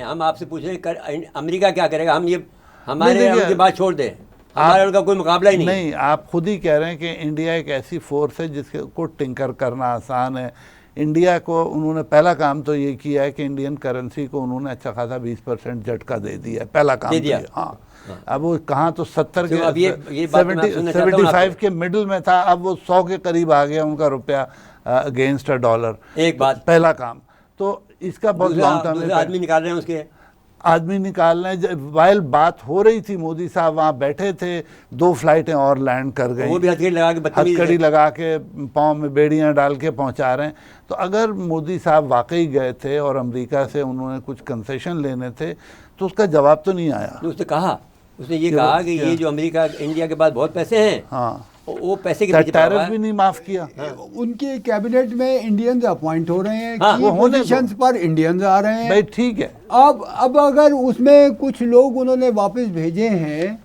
हम आपसे पूछ रहे हैं अमेरिका क्या करेगा, हम ये हमारे उनकी बात छोड़ दें, हमारा उनका कोई मुकाबला ही नहीं। आप खुद ही कह रहे हैं कि इंडिया एक ऐसी फोर्स है जिसको टिंकर करना आसान है। इंडिया को उन्होंने पहला काम तो ये किया है कि इंडियन करेंसी को उन्होंने अच्छा खासा 20% झटका दे दिया है, पहला काम दिया। तो हाँ। अब वो कहाँ तो 70 के अब ये 75 के मिडिल में था, अब वो 100 के करीब आ गया उनका रुपया अगेंस्ट $1। एक बात, पहला काम तो इसका बहुत लॉन्ग टर्म आदमी निकाल रहे हैं उसके, आदमी निकालना है। वाइल बात हो रही थी, मोदी साहब वहाँ बैठे थे, 2 फ्लाइटें और लैंड कर गई, वो भी हथकड़ी लगा के पाँव में बेड़ियाँ डाल के पहुँचा रहे हैं। तो अगर मोदी साहब वाकई गए थे और अमेरिका से उन्होंने कुछ कंसेशन लेने थे तो उसका जवाब तो नहीं आया। उसने कहा, उसने ये कहा कि ये जो अमेरिका इंडिया के बाद बहुत पैसे हैं, हाँ, वो पैसे के टैरिफ भी नहीं माफ किया। उनके कैबिनेट में इंडियंस अपॉइंट हो रहे हैं, हाँ, की पोजीशंस पर इंडियंस आ रहे हैं। भाई ठीक है, अब अगर उसमें कुछ लोग उन्होंने वापस भेजे हैं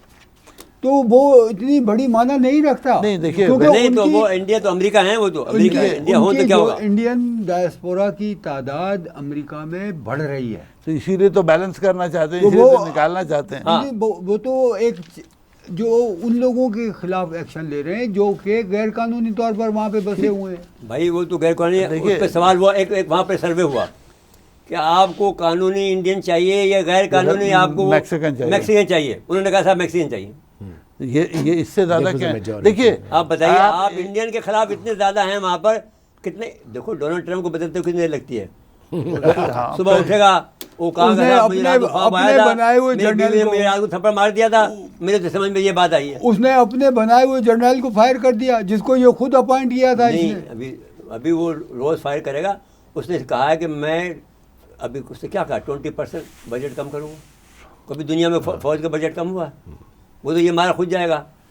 तो वो इतनी बड़ी माना नहीं रखता। नहीं देखिए, नहीं तो वो इंडिया तो अमेरिका है, वो तो अमेरिका इंडिया हो तो क्या होगा। इंडियन डायस्पोरा की तादाद अमेरिका में बढ़ रही है, तो इसीलिए तो बैलेंस करना चाहते हैं, इसीलिए तो निकालना चाहते हैं। हाँ। वो तो एक जो उन लोगों के खिलाफ एक्शन ले रहे हैं जो कि गैर कानूनी तौर पर वहाँ पे बसे हुए हैं। भाई वो तो गैर कानूनी, उस पे सवाल हुआ, एक वहाँ पे सर्वे हुआ कि आपको कानूनी इंडियन चाहिए या गैर कानूनी आपको मैक्सिकन चाहिए। उन्होंने कहा साहब मैक्सिकन चाहिए। ये इससे ज्यादा क्या है? देखिए आप बताइए, आप इंडियन के खिलाफ इतने ज्यादा हैं वहाँ पर, कितने देखो डोनाल्ड ट्रम्प को बदलते हुए कितनी देर लगती है। सुबह उठेगा, वो कहा अपने बनाए हुए जर्नल को, मेरे को थप्पड़ मार दिया था, मेरे तो समझ में ये बात आई है। उसने अपने बनाए हुए जर्नल को फायर कर दिया जिसको ये खुद अपॉइंट किया था। नहीं, अभी वो रोज फायर करेगा। उसने कहा है कि मैं अभी उससे क्या कहा, 20% बजट कम करूँगा। कभी दुनिया में फौज का बजट कम हुआ? वो तो ये मारा खुद जाएगा।